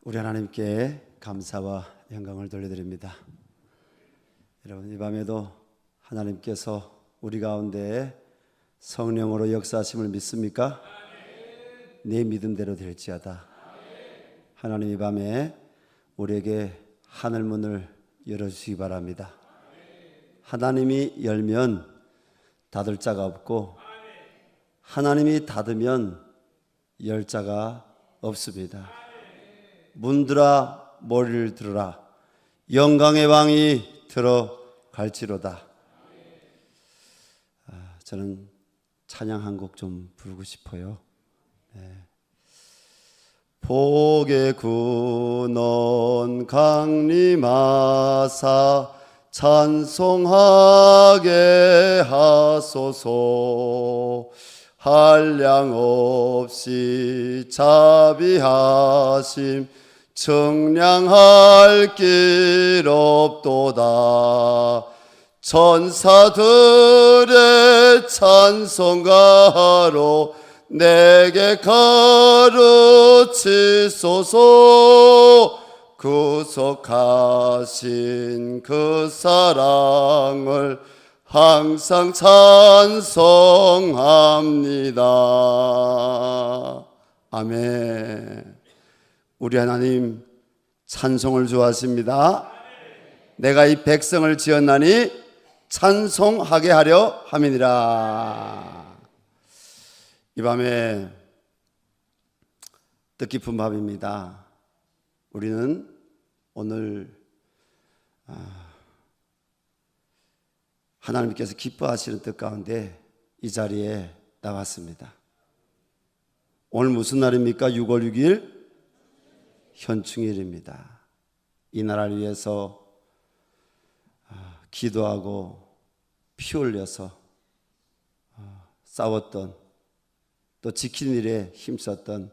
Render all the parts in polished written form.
우리 하나님께 감사와 영광을 돌려드립니다. 여러분, 이 밤에도 하나님께서 우리 가운데 성령으로 역사하심을 믿습니까? 내 믿음대로 될지어다. 하나님, 이 밤에 우리에게 하늘문을 열어주시기 바랍니다. 하나님이 열면 닫을 자가 없고 하나님이 닫으면 열 자가 없습니다. 문들아 머리를 들어라, 영광의 왕이 들어갈지로다. 저는 찬양 한 곡 좀 부르고 싶어요. 복의 근원 강림하사 찬송하게 하소서. 한량 없이 자비하심 청량할 길 없도다. 천사들의 찬송가로 내게 가르치소서. 구속하신 그 사랑을 항상 찬송합니다. 아멘. 우리 하나님 찬송을 좋아하십니다. 내가 이 백성을 지었나니 찬송하게 하려 함이니라. 이 밤에 뜻깊은 밤입니다. 우리는 오늘 하나님께서 기뻐하시는 뜻 가운데 이 자리에 나왔습니다. 오늘 무슨 날입니까? 6월 6일 현충일입니다. 이 나라를 위해서 기도하고 피 흘려서 싸웠던, 또 지키는 일에 힘썼던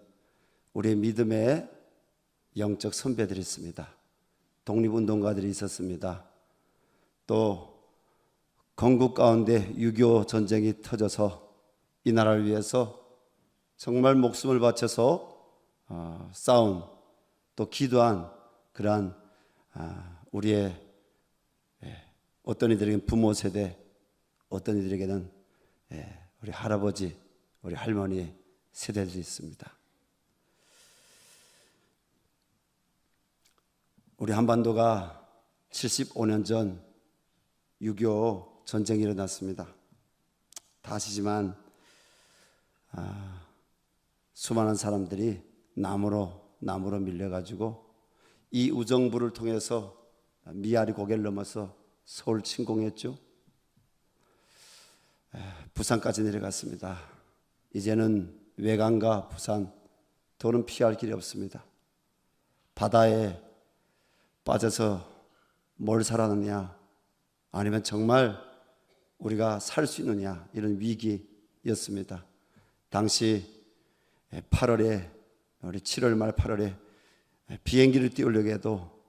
우리의 믿음의 영적 선배들이 있습니다. 독립운동가들이 있었습니다. 또 건국 가운데 6.25 전쟁이 터져서 이 나라를 위해서 정말 목숨을 바쳐서 싸운, 또 기도한 그러한 우리의 어떤 이들에게는 부모 세대, 어떤 이들에게는 우리 할아버지, 우리 할머니 세대들이 있습니다. 우리 한반도가 75년 전 6.25 전쟁이 일어났습니다. 다 아시지만 수많은 사람들이 나무로 밀려가지고 이 우정부를 통해서 미아리 고개를 넘어서 서울 침공했죠. 부산까지 내려갔습니다. 이제는 외관과 부산 더는 피할 길이 없습니다. 바다에 빠져서 뭘 살아느냐, 아니면 정말 우리가 살 수 있느냐, 이런 위기였습니다. 당시 8월에, 우리 7월 말 8월에 비행기를 띄우려고 해도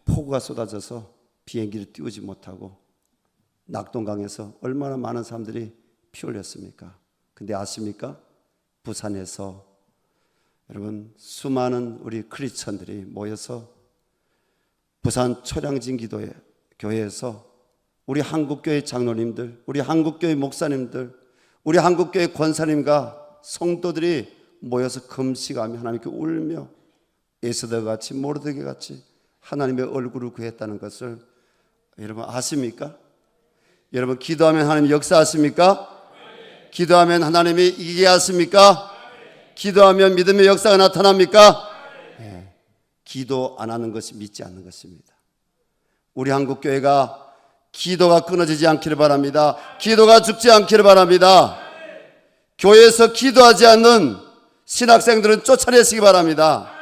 폭우가 쏟아져서 비행기를 띄우지 못하고 낙동강에서 얼마나 많은 사람들이 피 흘렸습니까? 근데 아십니까? 부산에서 여러분 수많은 우리 크리스천들이 모여서 부산 초량진 교회에서 우리 한국교회 장로님들, 우리 한국교회 목사님들, 우리 한국교회 권사님과 성도들이 모여서 금식하며 하나님께 울며 에스더 같이 모르드게 같이 하나님의 얼굴을 구했다는 것을 여러분 아십니까? 여러분, 기도하면 하나님 역사하십니까? 기도하면 하나님이 이기게 하십니까? 기도하면 믿음의 역사가 나타납니까? 네. 기도 안 하는 것이 믿지 않는 것입니다. 우리 한국교회가 기도가 끊어지지 않기를 바랍니다. 기도가 죽지 않기를 바랍니다. 교회에서 기도하지 않는 신학생들은 쫓아내시기 바랍니다.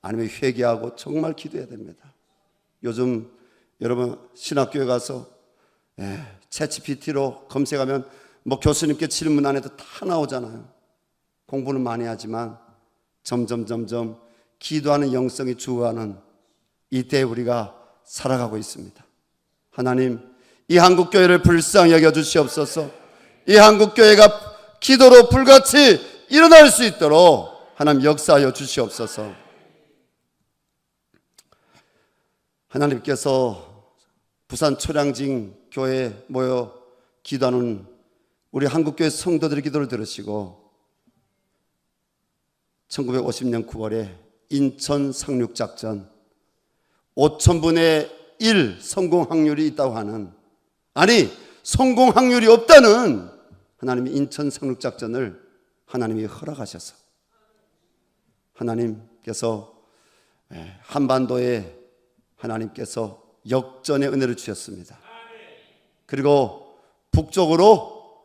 아니면 회개하고 정말 기도해야 됩니다. 요즘 여러분 신학교에 가서 챗GPT로 검색하면 뭐 교수님께 질문 안 해도 다 나오잖아요. 공부는 많이 하지만 점점 기도하는 영성이 죽어가는 이때에 우리가 살아가고 있습니다. 하나님, 이 한국교회를 불쌍히 여겨주시옵소서. 이 한국교회가 기도로 불같이 일어날 수 있도록 하나님 역사하여 주시옵소서. 하나님께서 부산 초량진 교회에 모여 기도하는 우리 한국교회 성도들의 기도를 들으시고 1950년 9월에 인천 상륙작전 5,000분의 1 성공 확률이 있다고 하는, 아니 성공 확률이 없다는 하나님이 인천 상륙작전을 하나님이 허락하셔서 하나님께서 한반도에 하나님께서 역전의 은혜를 주셨습니다. 그리고 북쪽으로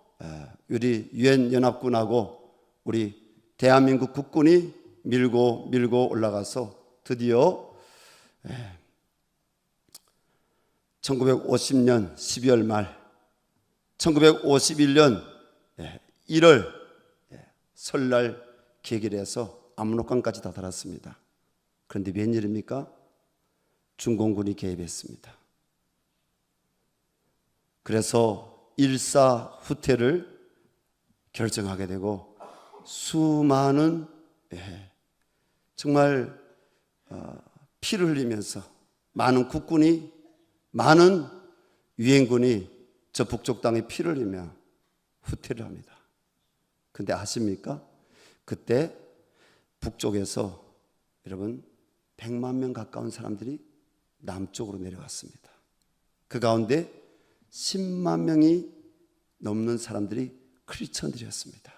우리 유엔 연합군하고 우리 대한민국 국군이 밀고 올라가서 드디어 1950년 12월 말 1951년 1월 설날 계기해서 압록강까지 다다랐습니다. 그런데 웬일입니까? 중공군이 개입했습니다. 그래서 일사 후퇴를 결정하게 되고 수많은 정말 피를 흘리면서 많은 국군이, 많은 유엔군이 저 북쪽 땅에 피를 흘리며 후퇴를 합니다. 근데 아십니까? 그때 북쪽에서 여러분 100만 명 가까운 사람들이 남쪽으로 내려왔습니다. 그 가운데 10만 명이 넘는 사람들이 크리스천들이었습니다.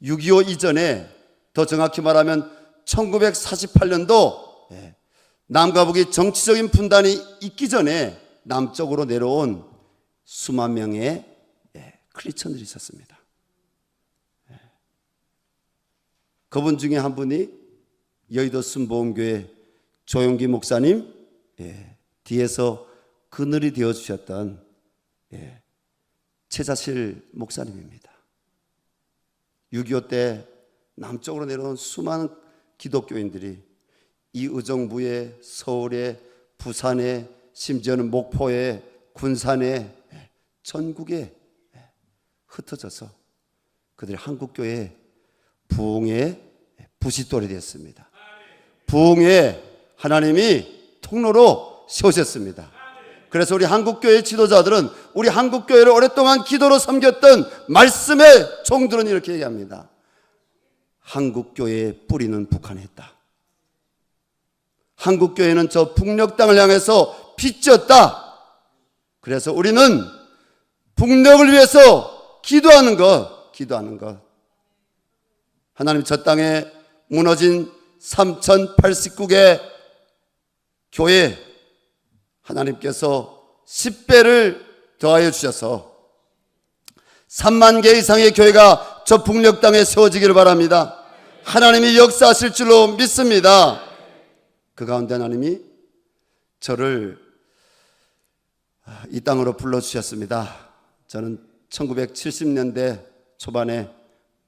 6.25 이전에, 더 정확히 말하면 1948년도 남과 북이 정치적인 분단이 있기 전에 남쪽으로 내려온 수만 명의 크리스천들이 있었습니다. 그분 중에 한 분이 여의도 순복음교회 조용기 목사님, 뒤에서 그늘이 되어주셨던 최자실 목사님입니다. 6.25 때 남쪽으로 내려온 수많은 기독교인들이 이 의정부에, 서울에, 부산에, 심지어는 목포에, 군산에, 전국에 흩어져서 그들이 한국교회 부흥의 부싯돌이 됐습니다. 부흥의 하나님이 통로로 세우셨습니다. 그래서 우리 한국교회 지도자들은, 우리 한국교회를 오랫동안 기도로 섬겼던 말씀의 종들은 이렇게 얘기합니다. 한국교회의 뿌리는 북한에 있다. 한국교회는 저 북녘 땅을 향해서 빚졌다. 그래서 우리는 북녘을 위해서 기도하는 것. 하나님 저 땅에 무너진 3,089개 교회 하나님께서 10배를 더하여 주셔서 3만 개 이상의 교회가 저 북녘 땅에 세워지기를 바랍니다. 하나님이 역사하실 줄로 믿습니다. 그 가운데 하나님이 저를 이 땅으로 불러주셨습니다. 저는 1970년대 초반에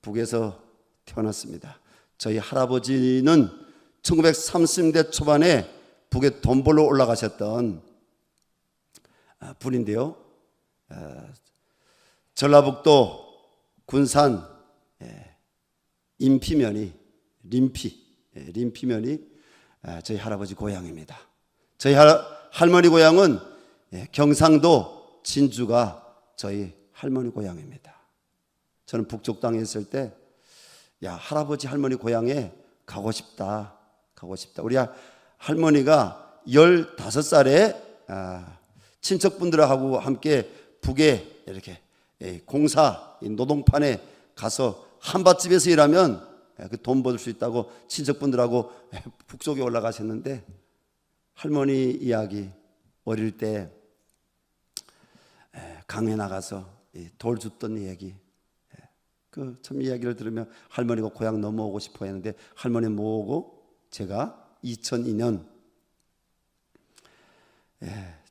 북에서 태어났습니다. 저희 할아버지는 1930년대 초반에 북에 돈 벌러 올라가셨던 분인데요. 전라북도 군산 인피면이 림피면이 저희 할아버지 고향입니다. 저희 할머니 고향은 경상도 진주가 저희 할머니 고향입니다. 저는 북쪽 땅에 있을 때 할아버지 할머니 고향에 가고 싶다. 우리 할머니가 15살에 친척분들하고 함께 북에 이렇게 공사 노동판에 가서 한밭집에서 일하면 돈 벌 수 있다고 친척분들하고 북쪽에 올라가셨는데, 할머니 이야기, 어릴 때 강에 나가서 돌 줍던 얘기, 그 참 이야기를 들으면 할머니가 고향 넘어오고 싶어 했는데 할머니 모으고 제가 2002년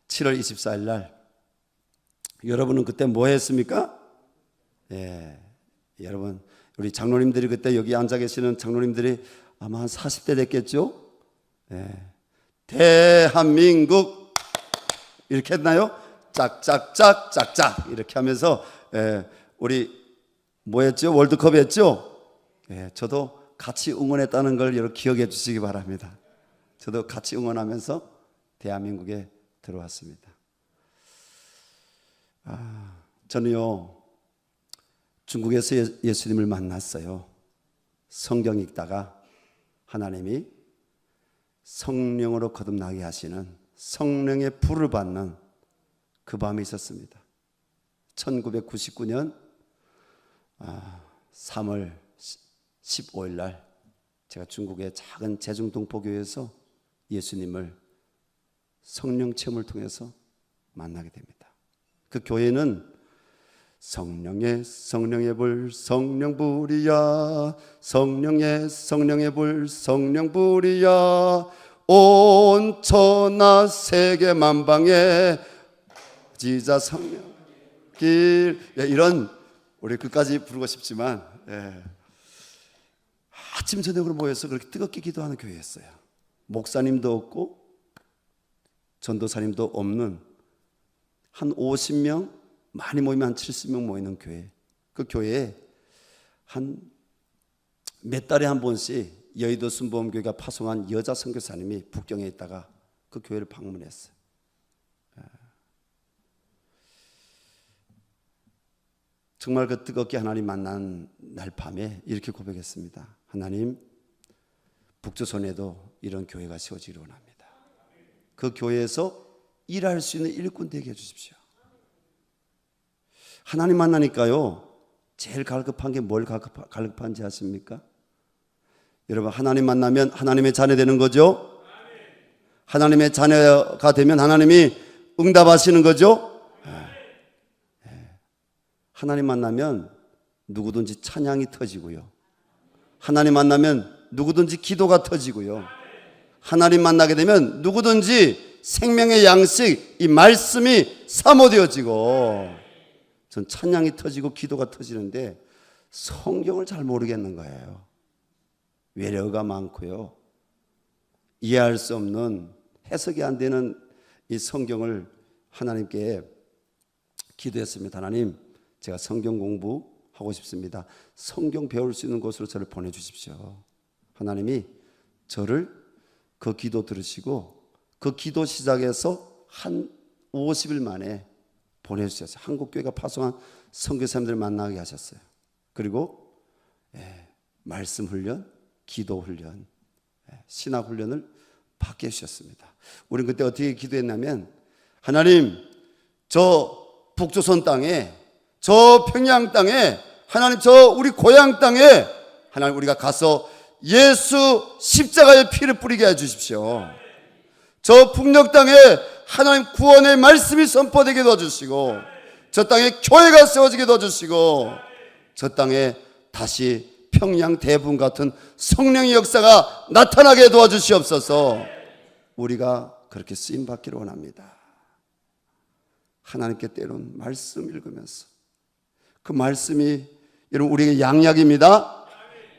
7월 24일 날, 여러분은 그때 뭐 했습니까? 여러분 우리 장로님들이, 그때 여기 앉아 계시는 장로님들이 아마 한 40대 됐겠죠? 대한민국 이렇게 했나요? 짝짝짝 이렇게 하면서 우리 뭐 했죠? 월드컵 했죠? 저도 같이 응원했다는 걸 여러분 기억해 주시기 바랍니다. 저도 같이 응원하면서 대한민국에 들어왔습니다. 저는요, 중국에서 예수님을 만났어요. 성경 읽다가 하나님이 성령으로 거듭나게 하시는 성령의 불을 받는 그 밤이 있었습니다. 1999년 3월 15일 날 제가 중국의 작은 제중동포교회에서 예수님을 성령 체험을 통해서 만나게 됩니다. 그 교회는 성령의 불 성령불이야, 성령의 불 성령불이야, 온 천하 세계 만방에 지자 성령 길, 이런 우리 끝까지 부르고 싶지만 아침 저녁으로 모여서 그렇게 뜨겁게 기도하는 교회였어요. 목사님도 없고 전도사님도 없는 한 50명, 많이 모이면 한 70명 모이는 교회. 그 교회에 한 몇 달에 한 번씩 여의도 순복음교회가 파송한 여자 선교사님이 북경에 있다가 그 교회를 방문했어요. 정말 그 뜨겁게 하나님 만난 날 밤에 이렇게 고백했습니다. 하나님, 북조선에도 이런 교회가 세워지기를 원합니다. 그 교회에서 일할 수 있는 일꾼 되게 해주십시오. 하나님 만나니까요, 제일 갈급한 게 뭘 갈급한지 아십니까? 여러분, 하나님 만나면 하나님의 자녀 되는 거죠? 하나님의 자녀가 되면 하나님이 응답하시는 거죠? 하나님 만나면 누구든지 찬양이 터지고요, 하나님 만나면 누구든지 기도가 터지고요, 하나님 만나게 되면 누구든지 생명의 양식, 이 말씀이 사모되어지고, 전 찬양이 터지고 기도가 터지는데 성경을 잘 모르겠는 거예요. 외래어가 많고요, 이해할 수 없는, 해석이 안 되는 이 성경을 하나님께 기도했습니다. 하나님, 제가 성경 공부하고 싶습니다. 성경 배울 수 있는 곳으로 저를 보내주십시오. 하나님이 저를 그 기도 들으시고 그 기도 시작해서 한 50일 만에 보내주셨어요. 한국교회가 파송한 선교사님들을 만나게 하셨어요. 그리고 말씀 훈련, 기도 훈련, 신학 훈련을 받게 해주셨습니다. 우리는 그때 어떻게 기도했냐면, 하나님, 저 북조선 땅에, 저 평양 땅에, 하나님, 저 우리 고향 땅에 하나님, 우리가 가서 예수 십자가의 피를 뿌리게 해주십시오. 저 북녘 땅에 하나님 구원의 말씀이 선포되게 도와주시고, 저 땅에 교회가 세워지게 도와주시고, 저 땅에 다시 평양 대분 같은 성령의 역사가 나타나게 도와주시옵소서. 우리가 그렇게 쓰임받기를 원합니다. 하나님께 때론 말씀 읽으면서, 그 말씀이 여러분 우리에게 양약입니다.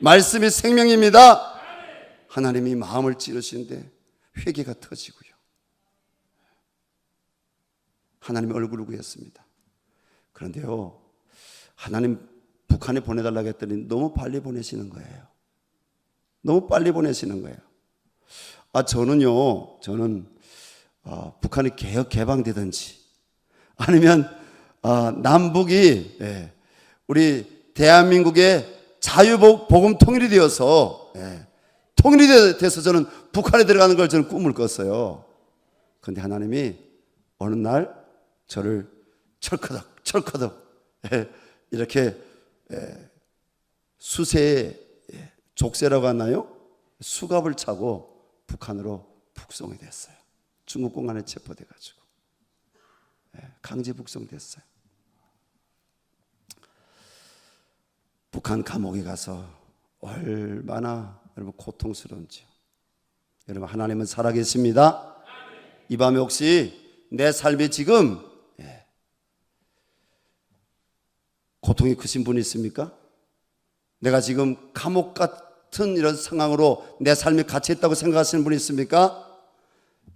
말씀이 생명입니다. 하나님이 마음을 찌르시는데 회개가 터지고요, 하나님의 얼굴을 구했습니다. 그런데요, 하나님 북한에 보내달라고 했더니 너무 빨리 보내시는 거예요. 너무 빨리 보내시는 거예요. 저는 북한이 개방되든지, 아니면 남북이 우리 대한민국의 자유복음 통일이 되어서 통일이 돼서 저는 북한에 들어가는 걸 저는 꿈을 꿨어요. 그런데 하나님이 어느 날 저를 철커덕 이렇게 수세에, 족쇄라고 하나요? 수갑을 차고 북한으로 북송이 됐어요. 중국 공안에 체포돼가지고 강제 북송됐어요. 북한 감옥에 가서 얼마나 여러분 고통스러운지요. 여러분, 하나님은 살아계십니다. 이 밤에 혹시 내 삶이 지금 고통이 크신 분이 있습니까? 내가 지금 감옥 같은 이런 상황으로 내 삶이 갇혀있다고 생각하시는 분이 있습니까?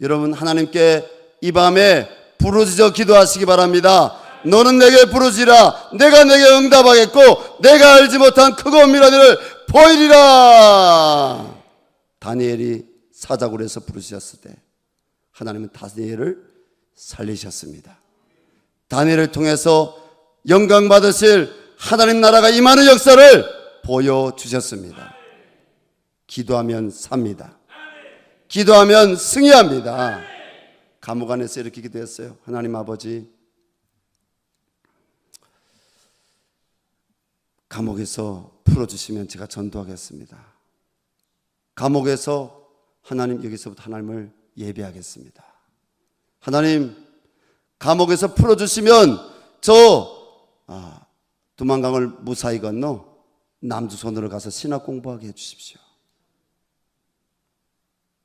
여러분, 하나님께 이 밤에 부르짖어 기도하시기 바랍니다. 너는 내게 부르짖으라, 내가 내게 응답하겠고 내가 알지 못한 크고 은밀한 일을 보이리라. 다니엘이 사자굴에서 부르짖었을 때 하나님은 다니엘을 살리셨습니다. 다니엘을 통해서 영광 받으실 하나님 나라가 임하는 역사를 보여주셨습니다. 기도하면 삽니다. 기도하면 승리합니다. 감옥 안에서 이렇게 기도했어요. 하나님 아버지, 감옥에서 풀어주시면 제가 전도하겠습니다. 감옥에서 하나님, 여기서부터 하나님을 예배하겠습니다. 하나님, 감옥에서 풀어주시면 두만강을 무사히 건너 남두손으로 가서 신학 공부하게 해주십시오.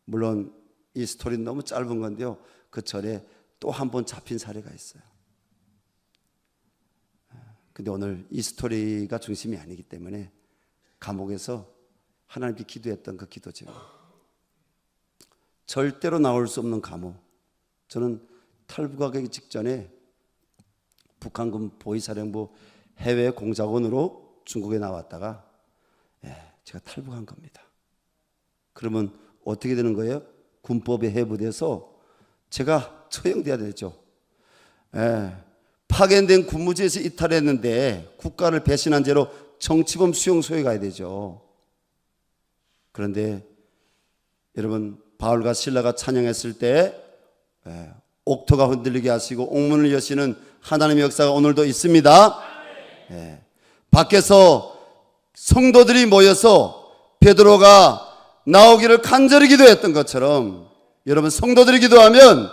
물론 이 스토리는 너무 짧은 건데요, 그 절에 또 한 번 잡힌 사례가 있어요. 근데 오늘 이 스토리가 중심이 아니기 때문에 감옥에서 하나님께 기도했던 그 기도 제목, 절대로 나올 수 없는 감옥. 저는 탈북하기 직전에 북한군 보위사령부 해외 공작원으로 중국에 나왔다가 제가 탈북한 겁니다. 그러면 어떻게 되는 거예요? 군법에 해부돼서 제가 처형돼야 되죠. 파견된 군무지에서 이탈했는데 국가를 배신한 죄로 정치범 수용소에 가야 되죠. 그런데 여러분, 바울과 실라가 찬양했을 때 옥토가 흔들리게 하시고 옥문을 여시는 하나님의 역사가 오늘도 있습니다. 밖에서 성도들이 모여서 베드로가 나오기를 간절히 기도했던 것처럼 여러분, 성도들이 기도하면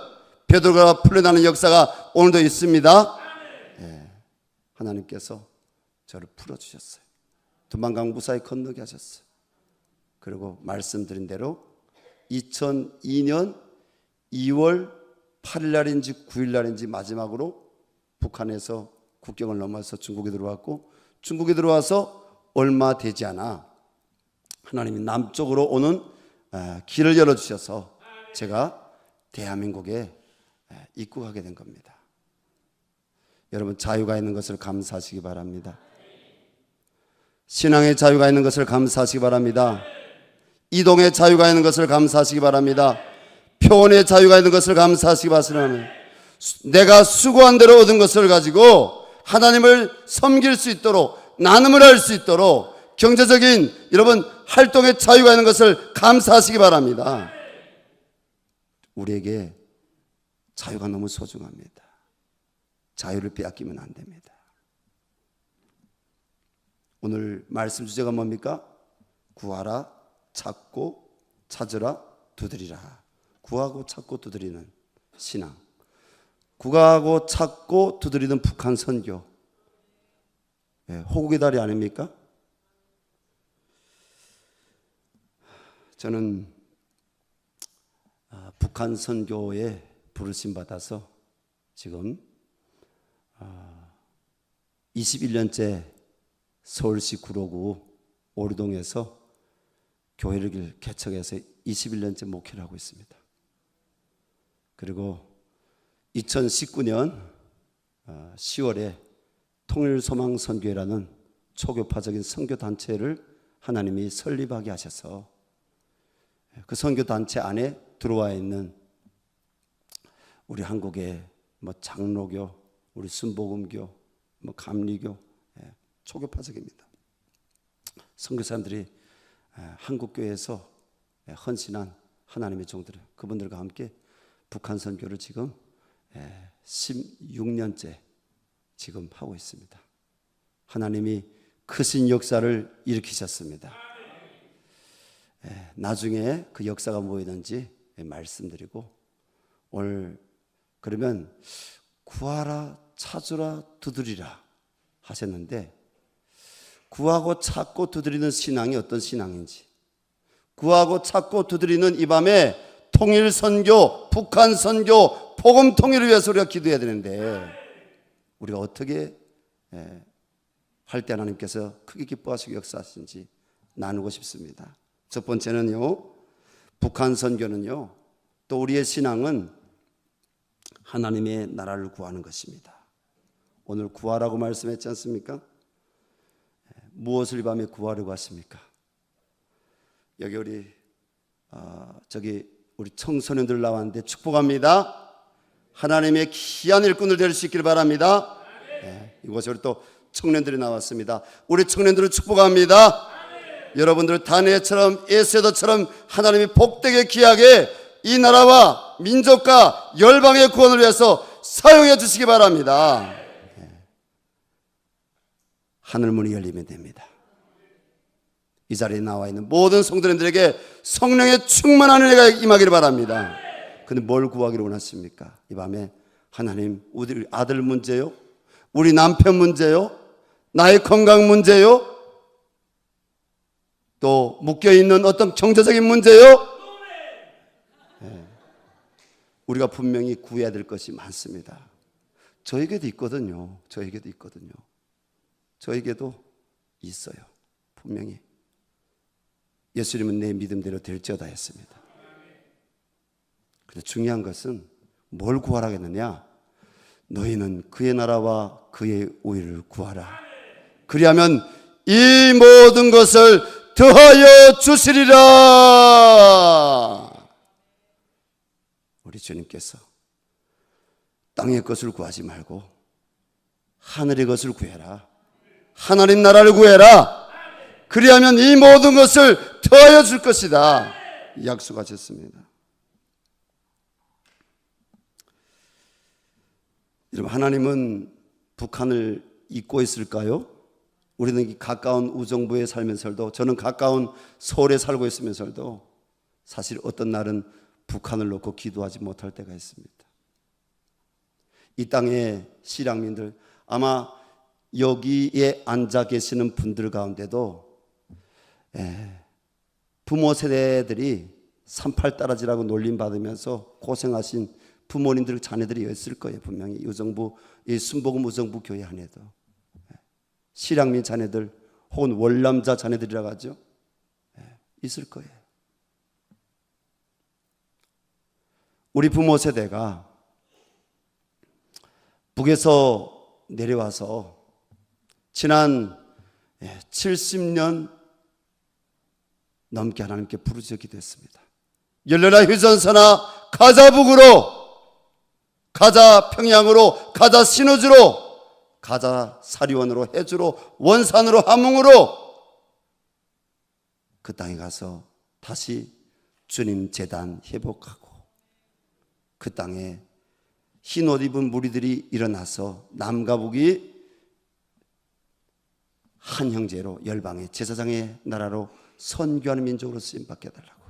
베드로가 풀려나는 역사가 오늘도 있습니다. 하나님께서 저를 풀어주셨어요. 두만강 무사히 건너게 하셨어요. 그리고 말씀드린 대로 2002년 2월 8일 날인지 9일 날인지 마지막으로 북한에서 국경을 넘어서 중국에 들어왔고, 중국에 들어와서 얼마 되지 않아 하나님이 남쪽으로 오는 길을 열어주셔서 제가 대한민국에 입국하게 된 겁니다. 여러분, 자유가 있는 것을 감사하시기 바랍니다. 신앙의 자유가 있는 것을 감사하시기 바랍니다. 이동의 자유가 있는 것을 감사하시기 바랍니다. 표현의 자유가 있는 것을 감사하시기 바랍니다. 내가 수고한 대로 얻은 것을 가지고 하나님을 섬길 수 있도록, 나눔을 할 수 있도록 경제적인 여러분 활동의 자유가 있는 것을 감사하시기 바랍니다. 우리에게 자유가 너무 소중합니다. 자유를 빼앗기면 안 됩니다. 오늘 말씀 주제가 뭡니까? 구하라, 찾고, 찾으라, 두드리라. 구하고 찾고 두드리는 신앙, 구하고 찾고 두드리는 북한 선교, 호국의 달이 아닙니까? 저는 북한 선교에 부르심 받아서 지금 21년째 서울시 구로구 오리동에서 교회를 개척해서 21년째 목회를 하고 있습니다. 그리고 2019년 10월에 통일소망선교회라는 초교파적인 선교단체를 하나님이 설립하게 하셔서 그 선교단체 안에 들어와 있는 우리 한국의 장로교, 우리 순복음교, 감리교, 초교파적입니다. 선교사님들이 한국교회에서 헌신한 하나님의 종들, 그분들과 함께 북한 선교를 지금 16년째 지금 하고 있습니다. 하나님이 크신 역사를 일으키셨습니다. 나중에 그 역사가 뭐였는지 말씀드리고, 오늘 그러면 구하라, 찾으라, 두드리라 하셨는데, 구하고 찾고 두드리는 신앙이 어떤 신앙인지, 구하고 찾고 두드리는 이 밤에 통일 선교, 북한 선교, 복음 통일을 위해서 우리가 기도해야 되는데, 우리가 어떻게 할 때 하나님께서 크게 기뻐하시고 역사하시는지 나누고 싶습니다. 첫 번째는요, 북한 선교는요, 또 우리의 신앙은 하나님의 나라를 구하는 것입니다. 오늘 구하라고 말씀했지 않습니까? 무엇을 이 밤에 구하려고 하십니까? 여기 우리 저기 우리 청소년들 나왔는데 축복합니다. 하나님의 귀한 일꾼을 될 수 있기를 바랍니다. 네, 이곳에 우리 또 청년들이 나왔습니다. 우리 청년들을 축복합니다. 여러분들 다니엘처럼 에스더처럼 하나님이 복되게 귀하게 이 나라와 민족과 열방의 구원을 위해서 사용해 주시기 바랍니다. 하늘문이 열리면 됩니다. 이 자리에 나와 있는 모든 성도님들에게 성령의 충만한 은혜가 임하기를 바랍니다. 근데 뭘 구하기를 원하십니까? 이 밤에 하나님, 우리 아들 문제요? 우리 남편 문제요? 나의 건강 문제요? 또 묶여있는 어떤 경제적인 문제요? 네. 우리가 분명히 구해야 될 것이 많습니다. 저에게도 있거든요. 저에게도 있어요. 분명히 예수님은 내 믿음대로 될지어다 했습니다. 그런데 중요한 것은 뭘 구하라겠느냐? 너희는 그의 나라와 그의 의를 구하라. 그리하면 이 모든 것을 더하여 주시리라. 우리 주님께서 땅의 것을 구하지 말고 하늘의 것을 구해라. 하나님 나라를 구해라. 그리하면 이 모든 것을 더하여 줄 것이다. 약속하셨습니다. 여러분, 하나님은 북한을 잊고 있을까요? 우리는 가까운 우정부에 살면서도, 저는 가까운 서울에 살고 있으면서도 사실 어떤 날은 북한을 놓고 기도하지 못할 때가 있습니다. 이 땅의 실향민들, 아마 여기에 앉아 계시는 분들 가운데도 부모 세대들이 38 따라지라고 놀림받으면서 고생하신 부모님들 자녀들이 있을 거예요. 분명히 우정부, 이 순복음 우정부 교회 안에도 실향민 자녀들 혹은 월남자 자녀들이라고 하죠. 있을 거예요. 우리 부모 세대가 북에서 내려와서 지난 70년 넘게 하나님께 부르짖어 기도했습니다. 열려라 휴전선아, 가자 북으로, 가자 평양으로, 가자 신우주로, 가자 사리원으로, 해주로, 원산으로, 함흥으로 그 땅에 가서 다시 주님 제단 회복하고 그 땅에 흰 옷 입은 무리들이 일어나서 남과 북이 한 형제로 열방의 제사장의 나라로 선교하는 민족으로 쓰임받게 해달라고.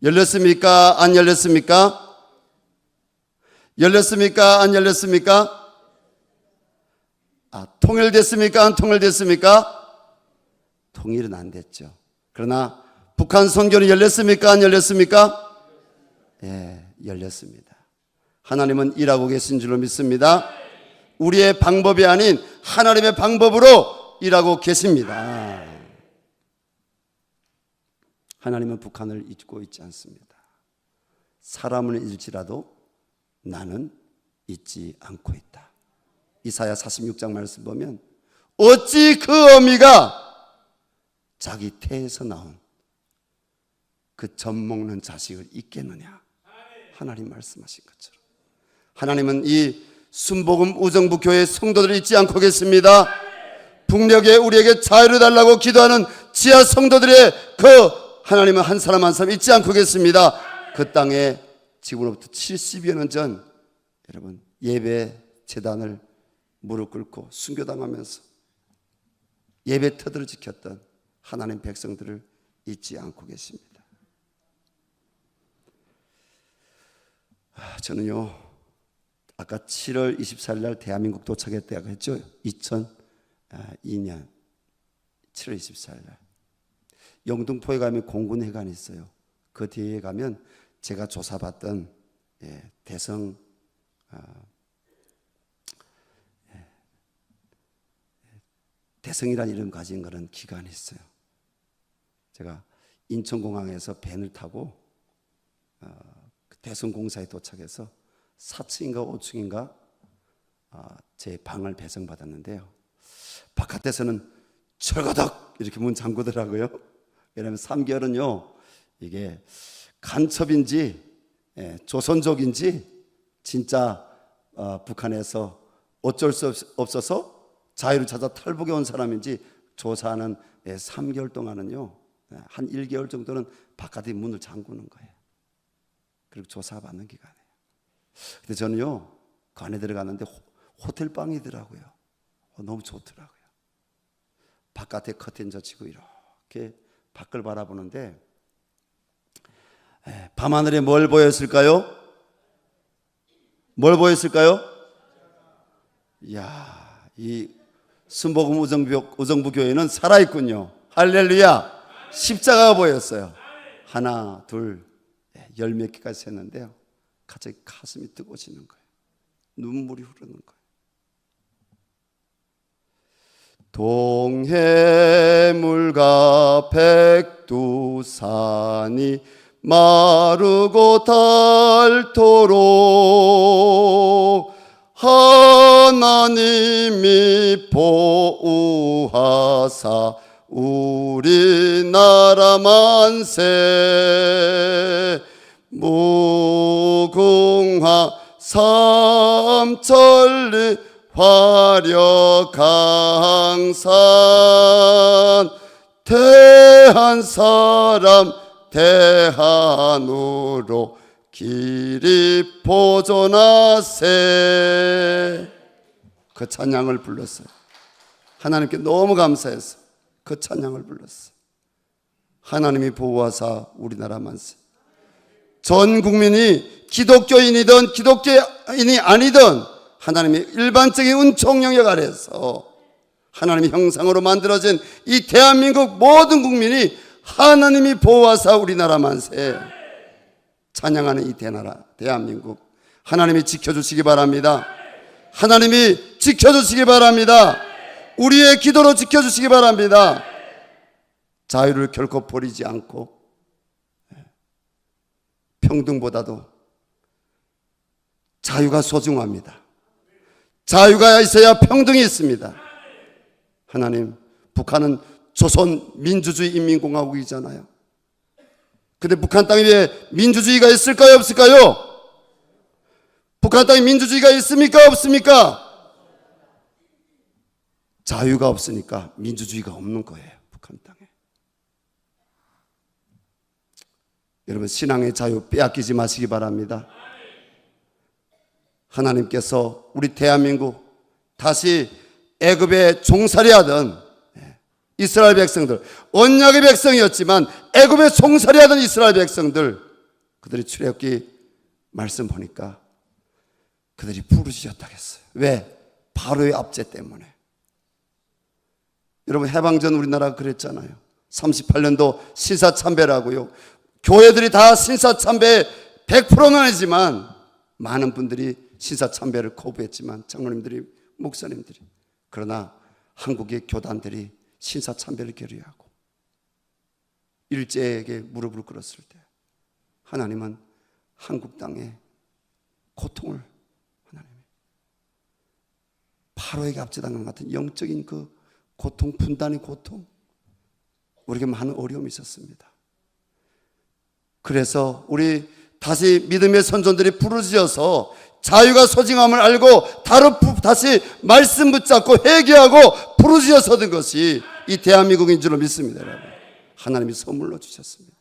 열렸습니까? 안 열렸습니까? 열렸습니까? 안 열렸습니까? 통일됐습니까? 안 통일됐습니까? 통일은 안 됐죠. 그러나 북한 선교는 열렸습니까? 안 열렸습니까? 예, 열렸습니다. 하나님은 일하고 계신 줄로 믿습니다. 우리의 방법이 아닌 하나님의 방법으로 일하고 계십니다. 하나님은 북한을 잊고 있지 않습니다. 사람을 잃지라도 나는 잊지 않고 있다. 이사야 46장 말씀 보면 어찌 그 어미가 자기 태에서 나온 그 젖 먹는 자식을 잊겠느냐. 하나님 말씀하신 것처럼 하나님은 이 순복음 우정부 교회 성도들을 잊지 않고 계십니다. 북녘에 우리에게 자유를 달라고 기도하는 지하 성도들의 그 하나님은 한 사람 한 사람 잊지 않고 계십니다. 그 땅에 지금으로부터 70여 년 전 여러분 예배 제단을 무릎 꿇고 순교당하면서 예배 터들을 지켰던 하나님 백성들을 잊지 않고 계십니다. 저는요 아까 7월 24일 날 대한민국 도착했다고 했죠. 2002년 7월 24일 날 영등포에 가면 공군회관이 있어요. 그 뒤에 가면 제가 조사받던 대성이라는 이름 가진 그런 기관이 있어요. 제가 인천공항에서 밴을 타고 대성공사에 도착해서 4층인가 5층인가 제 방을 배정받았는데요. 바깥에서는 철거덕 이렇게 문 잠그더라고요. 왜냐하면 3개월은요 이게 간첩인지 조선족인지 진짜 북한에서 어쩔 수 없어서 자유를 찾아 탈북해 온 사람인지 조사하는 3개월 동안은요, 한 1개월 정도는 바깥에 문을 잠그는 거예요. 그리고 조사받는 기간이에요. 근데 저는요, 그 안에 들어갔는데 호텔방이더라고요. 너무 좋더라고요. 바깥에 커튼 젖히고 이렇게 밖을 바라보는데 밤하늘에 뭘 보였을까요? 뭘 보였을까요? 이야, 이 순복음 우정부 교회는 살아있군요. 할렐루야. 십자가가 보였어요. 하나, 둘, 10몇 개까지 셌는데요, 갑자기 가슴이 뜨거워지는 거예요. 눈물이 흐르는 거예요. 동해물과 백두산이 마르고 닳도록 하나님이 보호하사 우리나라 만세. 무궁화 삼천리 화려강산 대한 사람 대한으로 길이 보존하세. 그 찬양을 불렀어요. 하나님께 너무 감사해서 그 찬양을 불렀어요. 하나님이 보호하사 우리나라 만세. 전 국민이 기독교인이든 기독교인이 아니든 하나님의 일반적인 은총 영역 아래서 하나님의 형상으로 만들어진 이 대한민국 모든 국민이 하나님이 보호하사 우리나라 만세. 찬양하는 이 대한민국 하나님이 지켜주시기 바랍니다. 하나님이 지켜주시기 바랍니다. 우리의 기도로 지켜주시기 바랍니다. 자유를 결코 버리지 않고 평등보다도 자유가 소중합니다. 자유가 있어야 평등이 있습니다. 하나님, 북한은 조선민주주의 인민공화국이잖아요. 근데 북한 땅에 왜 민주주의가 있을까요? 없을까요? 북한 땅에 민주주의가 있습니까? 없습니까? 자유가 없으니까 민주주의가 없는 거예요. 북한 땅에. 여러분, 신앙의 자유 빼앗기지 마시기 바랍니다. 하나님께서 우리 대한민국 다시 애굽의 종살이 하던 이스라엘 백성들, 언약의 백성이었지만 애굽의 종살이 하던 이스라엘 백성들, 그들이 출애굽기 말씀 보니까 그들이 부르짖었다고 했어요. 왜? 바로의 압제 때문에. 여러분, 해방전 우리나라가 그랬잖아요. 38년도 신사참배라고요. 교회들이 다 신사참배 100%는 아니지만 많은 분들이 신사참배를 거부했지만, 장로님들이, 목사님들이. 그러나 한국의 교단들이 신사참배를 결의하고 일제에게 무릎을 꿇었을 때 하나님은 한국 땅에 고통을, 하나님이 바로에게 압제당한 것 같은 영적인 그 고통, 분단의 고통, 우리에게 많은 어려움이 있었습니다. 그래서 우리 다시 믿음의 선조들이 부르짖어서 자유가 소중함을 알고 다시 말씀 붙잡고 회개하고 부르짖어 서던 것이 이 대한민국인 줄로 믿습니다. 여러분, 하나님이 선물로 주셨습니다.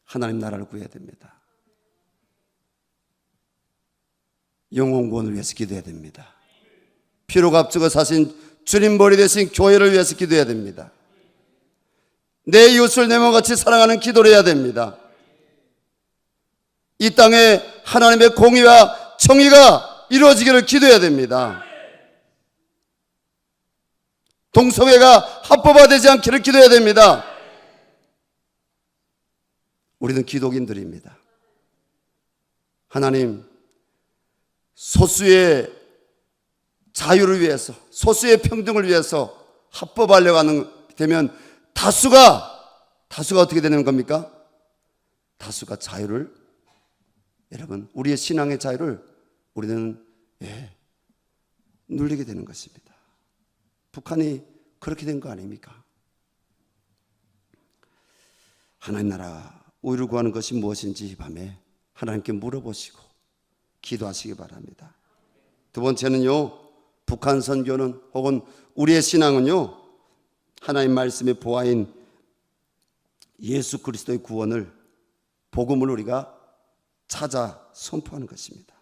하나님 나라를 구해야 됩니다. 영혼 구원을 위해서 기도해야 됩니다. 피로 값주고 사신 주님 머리 대신 교회를 위해서 기도해야 됩니다. 내 이웃을 내 몸같이 사랑하는 기도를 해야 됩니다. 이 땅에 하나님의 공의와 정의가 이루어지기를 기도해야 됩니다. 동성애가 합법화되지 않기를 기도해야 됩니다. 우리는 기독인들입니다. 하나님, 소수의 자유를 위해서, 소수의 평등을 위해서 합법화하려고 하는 되면 다수가 어떻게 되는 겁니까? 다수가 자유를, 여러분, 우리의 신앙의 자유를 우리는 눌리게 되는 것입니다. 북한이 그렇게 된 거 아닙니까? 하나님 나라 의를 구하는 것이 무엇인지 이 밤에 하나님께 물어보시고 기도하시기 바랍니다. 두 번째는요, 북한 선교는 혹은 우리의 신앙은요, 하나님 말씀의 보화인 예수 그리스도의 구원을, 복음을 우리가 찾아 선포하는 것입니다.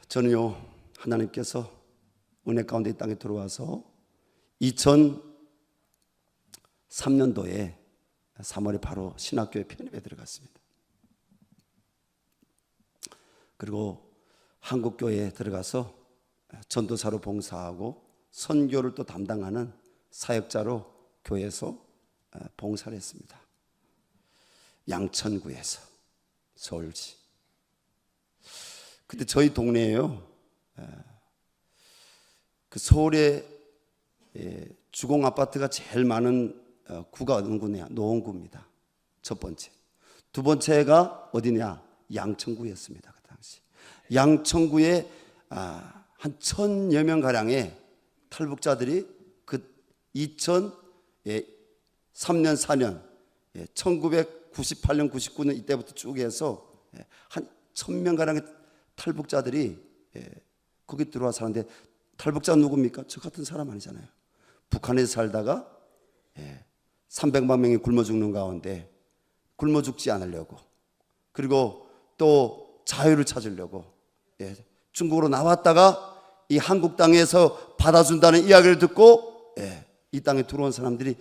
저는요, 하나님께서 은혜 가운데 이 땅에 들어와서 2003년도에 3월에 바로 신학교에 편입에 들어갔습니다. 그리고 한국교회에 들어가서 전도사로 봉사하고 선교를 또 담당하는 사역자로 교회에서 봉사를 했습니다. 양천구에서, 서울시. 근데 저희 동네에요, 그 서울에 주공 아파트가 제일 많은 구가 어느 구냐? 노원구입니다. 첫 번째. 두 번째가 어디냐? 양천구였습니다. 그 당시. 양천구에 한 1000여 명 가량의 탈북자들이 그 2003년 4년 1998년 99년 이때부터 쭉 해서 한 1000명 가량의 탈북자들이 거기 들어와 사는데, 탈북자 누굽니까? 저 같은 사람 아니잖아요. 북한에서 살다가 300만 명이 굶어 죽는 가운데 굶어 죽지 않으려고, 그리고 또 자유를 찾으려고 중국으로 나왔다가 이 한국 땅에서 받아준다는 이야기를 듣고 이 땅에 들어온 사람들이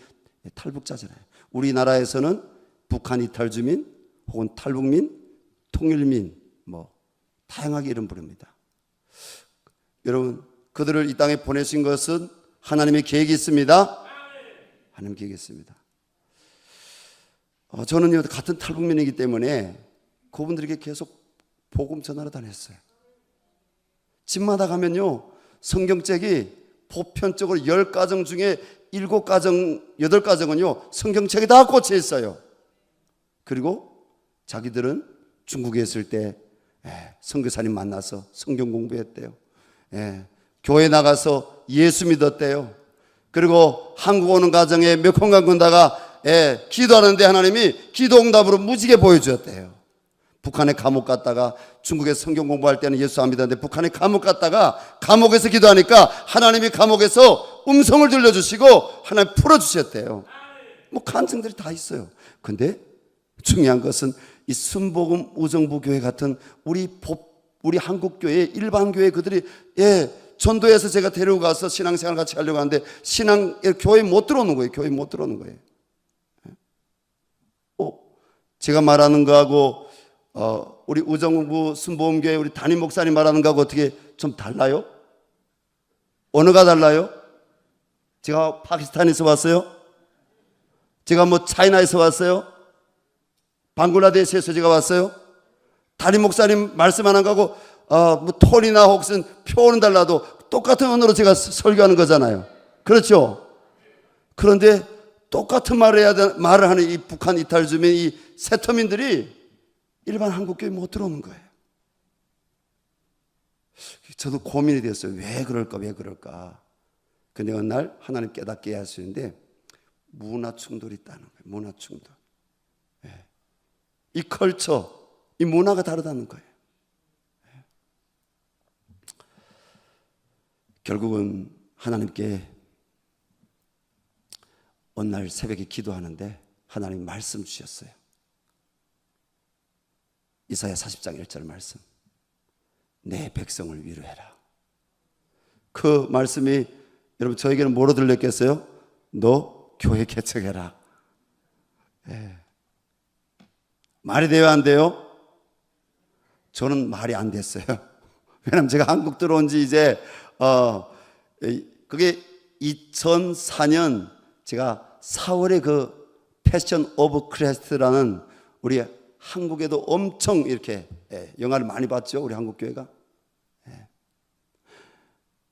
탈북자잖아요. 우리나라에서는 북한 이탈주민 혹은 탈북민, 통일민 뭐 다양하게 이름 부릅니다. 여러분, 그들을 이 땅에 보내신 것은 하나님의 계획이 있습니다. 하나님 계획이 있습니다. 저는 같은 탈북민이기 때문에 그분들에게 계속 복음 전하러 다녔어요. 집마다 가면요, 성경책이 보편적으로 10가정 중에 7가정, 8가정은요 성경책이 다 꽂혀 있어요. 그리고 자기들은 중국에 있을 때 선교사님 만나서 성경 공부했대요. 교회 나가서 예수 믿었대요. 그리고 한국 오는 가정에 몇 건강 군다가 기도하는데 하나님이 기도 응답으로 무지개 보여주었대요. 북한에 감옥 갔다가 중국에서 성경 공부할 때는 예수 안 믿었는데 북한에 감옥 갔다가 감옥에서 기도하니까 하나님이 감옥에서 음성을 들려주시고 하나님 풀어주셨대요. 뭐 간증들이 다 있어요. 근데 중요한 것은 이 순복음 우정부 교회 같은 우리 한국교회 일반교회 그들이 전도해서 제가 데리고 가서 신앙생활 같이 하려고 하는데 교회에 못 들어오는 거예요. 교회에 못 들어오는 거예요. 제가 말하는 거하고 우리 우정부 순복음교회 우리 담임 목사님 말하는 거하고 어떻게 좀 달라요? 언어가 달라요? 제가 파키스탄에서 왔어요? 제가 뭐 차이나에서 왔어요? 방글라데시에서 제가 왔어요? 담임 목사님 말씀하는 거하고 뭐 톤이나 혹은 표현은 달라도 똑같은 언어로 제가 설교하는 거잖아요. 그렇죠? 그런데 똑같은 말을 하는 이 북한 이탈주민, 이 세터민들이 일반 한국교회 못 들어오는 거예요. 저도 고민이 됐어요. 왜 그럴까? 근데 어느 날 하나님 깨닫게 하시는데 문화 충돌이 있다는 거예요. 문화 충돌. 이 컬처, 이 문화가 다르다는 거예요. 결국은 하나님께 어느 날 새벽에 기도하는데 하나님 말씀 주셨어요. 이사야 40장 1절 말씀. 내 백성을 위로해라. 그 말씀이 여러분 저에게는 뭐로 들렸겠어요? 너 교회 개척해라. 말이 돼요, 안 돼요? 저는 말이 안 됐어요. 왜냐면 제가 한국 들어온 지 이제 그게 2004년 제가 4월에 그 패션 오브 크리스트라는 우리 한국에도 엄청 이렇게 영화를 많이 봤죠, 우리 한국교회가.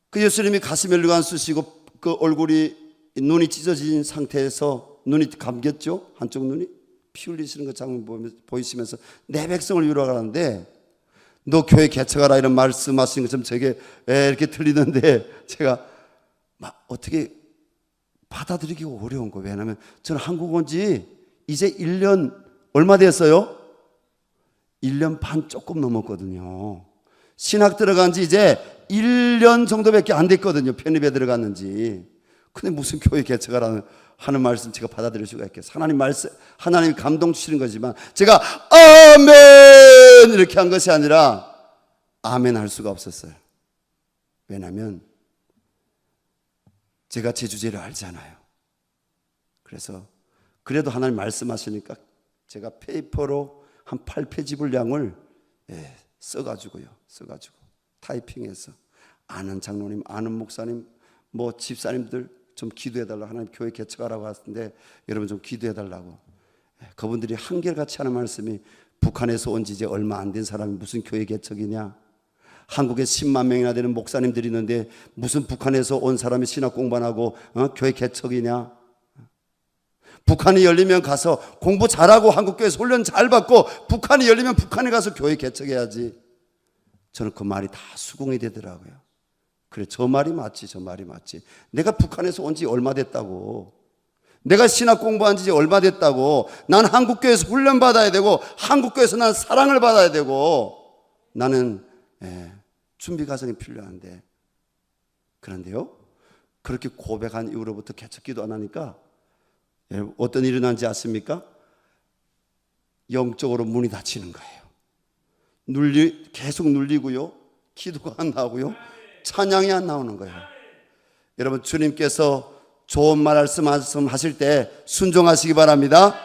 그 예수님이 가슴에 혈관 쑤시고 그 얼굴이 눈이 찢어진 상태에서 눈이 감겼죠, 한쪽 눈이. 피 흘리시는 그 장면 보이시면서 내 백성을 위로하라는데 너 교회 개척하라 이런 말씀하시는 것처럼 제게 이렇게 들리는데 제가 막 어떻게 받아들이기 어려운 거예요. 왜냐하면 저는 한국 온 지 이제 1년 얼마 됐어요? 1년 반 조금 넘었거든요. 신학 들어간 지 이제 1년 정도밖에 안 됐거든요. 편입에 들어갔는지. 근데 무슨 교회 개척하라는 하는 말씀 제가 받아들일 수가 있겠어요? 하나님 말씀, 하나님이 감동 주시는 거지만 제가 아멘 이렇게 한 것이 아니라 아멘 할 수가 없었어요. 왜냐하면 제가 제 주제를 알잖아요. 그래서 그래도 하나님 말씀하시니까 제가 페이퍼로 한 8페이지 분량을 써가지고 타이핑해서 아는 장로님, 아는 목사님, 뭐 집사님들 좀 기도해달라고, 하나님 교회 개척하라고 하는데 여러분 좀 기도해달라고. 그분들이 한결같이 하는 말씀이 북한에서 온 지 이제 얼마 안 된 사람이 무슨 교회 개척이냐, 한국에 10만 명이나 되는 목사님들이 있는데 무슨 북한에서 온 사람이 신학 공부 안 하고 교회 개척이냐. 북한이 열리면 가서 공부 잘하고 한국교회에서 훈련 잘 받고 북한이 열리면 북한에 가서 교회 개척해야지. 저는 그 말이 다 수긍이 되더라고요. 그래, 저 말이 맞지. 내가 북한에서 온 지 얼마 됐다고, 내가 신학 공부한 지 얼마 됐다고, 난 한국교회에서 훈련 받아야 되고 한국교회에서 난 사랑을 받아야 되고 나는 준비 과정이 필요한데. 그런데요, 그렇게 고백한 이후로부터 개척기도 안 하니까 어떤 일이 일어난지 아십니까? 영적으로 문이 닫히는 거예요. 계속 눌리고요, 기도가 안 나오고요, 찬양이 안 나오는 거예요. 여러분, 주님께서 좋은 말씀하실 때 순종하시기 바랍니다.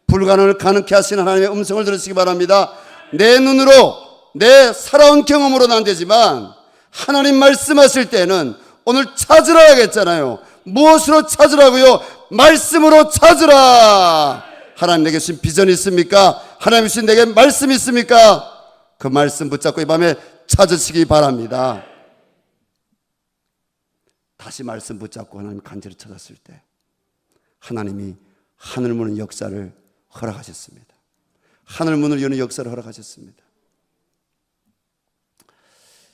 불가능을 가능케 하시는 하나님의 음성을 들으시기 바랍니다. 내 눈으로, 내 살아온 경험으로는 안 되지만 하나님 말씀하실 때는 오늘 찾으라 하겠잖아요. 무엇으로 찾으라고요? 말씀으로 찾으라. 하나님 내게 주신 비전이 있습니까? 하나님 주신 내게 말씀이 있습니까? 그 말씀 붙잡고 이 밤에 찾으시기 바랍니다. 다시 말씀 붙잡고 하나님 간절히 찾았을 때 하나님이 하늘 문의 역사를 허락하셨습니다. 하늘 문을 여는 역사를 허락하셨습니다.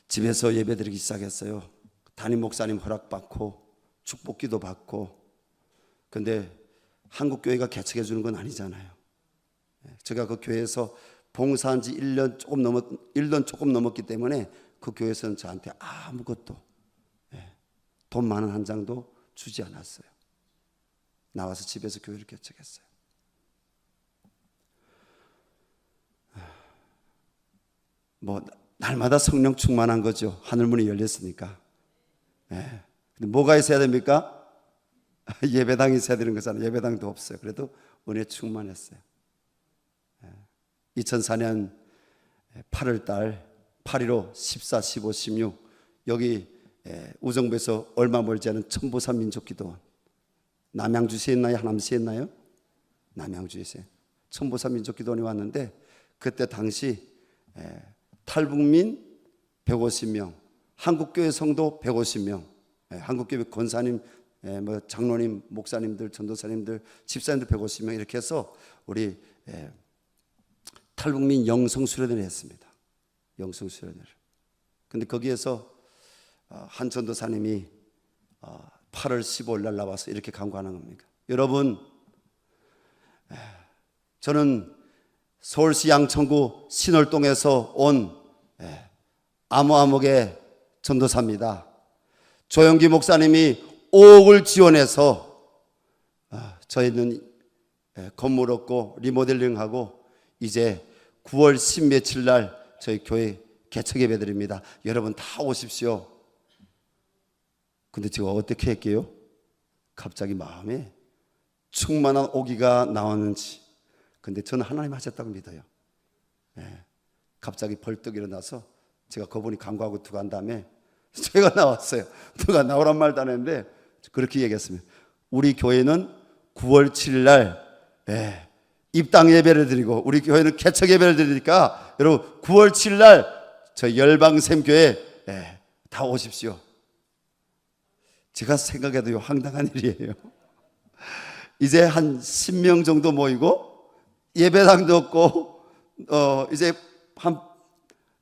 집에서 예배드리기 시작했어요. 담임 목사님 허락받고 축복기도 받고. 근데 한국 교회가 개척해 주는 건 아니잖아요. 제가 그 교회에서 봉사한 지 1년 조금 넘었기 때문에 그 교회에서는 저한테 아무것도, 돈 많은 한 장도 주지 않았어요. 나와서 집에서 교회를 개척했어요. 뭐 날마다 성령 충만한 거죠. 하늘문이 열렸으니까. 근데 뭐가 있어야 됩니까? 예배당이 있어야 되는 거잖아요. 예배당도 없어요. 그래도 은혜 충만했어요. 2004년 8월 달 8.15, 14, 15, 16 여기 우정부에서 얼마 멀지 않은 천보산 민족기도원, 남양주시에 있나요? 하남시에 있나요? 남양주시에 천보산 민족기도원이 왔는데, 그때 당시 탈북민 150명, 한국교회 성도 150명, 한국교회 권사님, 뭐 장로님, 목사님들, 전도사님들, 집사님들 150명 이렇게 해서 우리 탈북민 영성 수련회를 했습니다. 영성 수련회를. 근데 거기에서 한 전도사님이 8월 15일 날 나와서 이렇게 강구하는 겁니다. 여러분, 저는 서울시 양천구 신월동에서 온 아모아목의 전도사입니다. 조영기 목사님이 5억을 지원해서 저희는 건물 얻고 리모델링하고 이제 9월 10며칠 날 저희 교회 개척 예배 드립니다. 여러분 다 오십시오. 근데 제가 어떻게 할게요? 갑자기 마음에 충만한 오기가 나왔는지. 근데 저는 하나님 하셨다고 믿어요. 갑자기 벌떡 일어나서 제가 그분이 간구하고 들어간 다음에 제가 나왔어요. 누가 나오란 말도 안 했는데 그렇게 얘기했습니다. 우리 교회는 9월 7일 날 입당 예배를 드리고 우리 교회는 개척 예배를 드리니까 여러분 9월 7일 날 저희 열방샘교회 다 오십시오. 제가 생각해도 황당한 일이에요. 이제 한 10명 정도 모이고 예배당도 없고 이제 한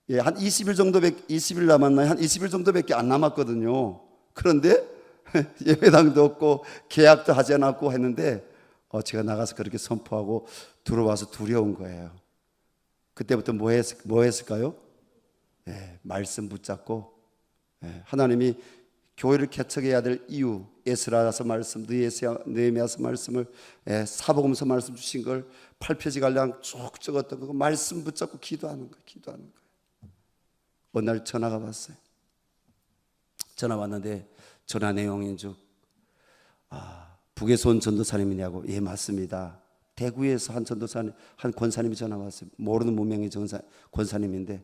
20일 정도밖에 20일 남았나요? 한 20일 정도밖에 안 남았거든요. 그런데 예배당도 없고 계약도 하지 않았고 했는데 제가 나가서 그렇게 선포하고 들어와서 두려운 거예요. 그때부터 뭐 했을까요? 말씀 붙잡고 하나님이 교회를 개척해야 될 이유, 에스라서 말씀, 느헤미야서 말씀을 사복음서 말씀 주신 걸 8페이지 가량 쭉 적었던 거 말씀 붙잡고 기도하는 거예요. 어느 날 전화가 왔어요. 전화 왔는데 전화 내용인 즉 북에서 온 전도사님이냐고. 예, 맞습니다. 대구에서 한 전도사님, 한 권사님이 전화 왔어요. 모르는 무명의 권사님인데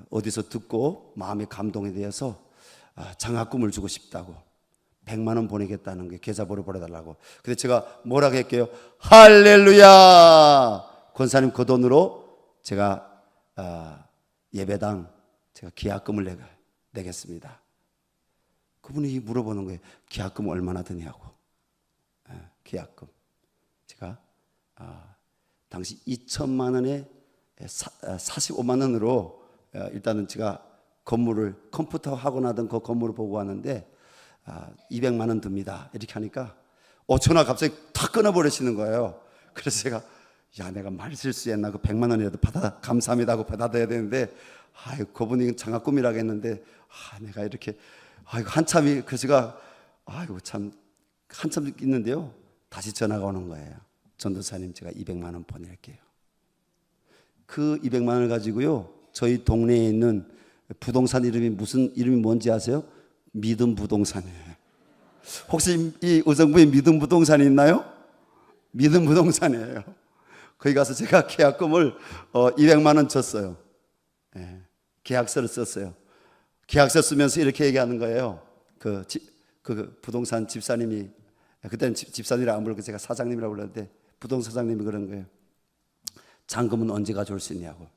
어디서 듣고 마음에 감동에 대해서 장학금을 주고 싶다고 100만 원 보내겠다는 게 계좌번호 보내달라고. 근데 제가 뭐라고 할게요? 할렐루야! 권사님 그 돈으로 제가 예배당 제가 기약금을 내겠습니다. 그분이 물어보는 거예요. 기약금 얼마나 드냐고. 기약금 제가 당시 2천만 원에 45만 원으로 일단은 제가 건물을 컴퓨터 하고 나던 그 건물을 보고 왔는데 200만 원 듭니다. 이렇게 하니까 전화 갑자기 탁 끊어버리시는 거예요. 그래서 제가 내가 말 실수했나, 그 100만 원이라도 감사합니다 하고 받아야 되는데 그분이 장학금이라고 했는데 내가 이렇게 한참이 그래서 제가 참 한참 있는데요. 다시 전화가 오는 거예요. 전도사님 제가 200만 원 보낼게요. 그 200만 원을 가지고요, 저희 동네에 있는 부동산 이름이 뭔지 아세요? 믿음 부동산이에요. 혹시 이 의정부에 믿음 부동산이 있나요? 믿음 부동산이에요. 거기 가서 제가 계약금을 200만 원 줬어요. 계약서를 썼어요. 계약서 쓰면서 이렇게 얘기하는 거예요. 그 부동산 집사님이, 그때는 집사님이라고 안 부르고 제가 사장님이라고 불렀는데 부동산 사장님이 그런 거예요. 잔금은 언제 가져올 수 있냐고.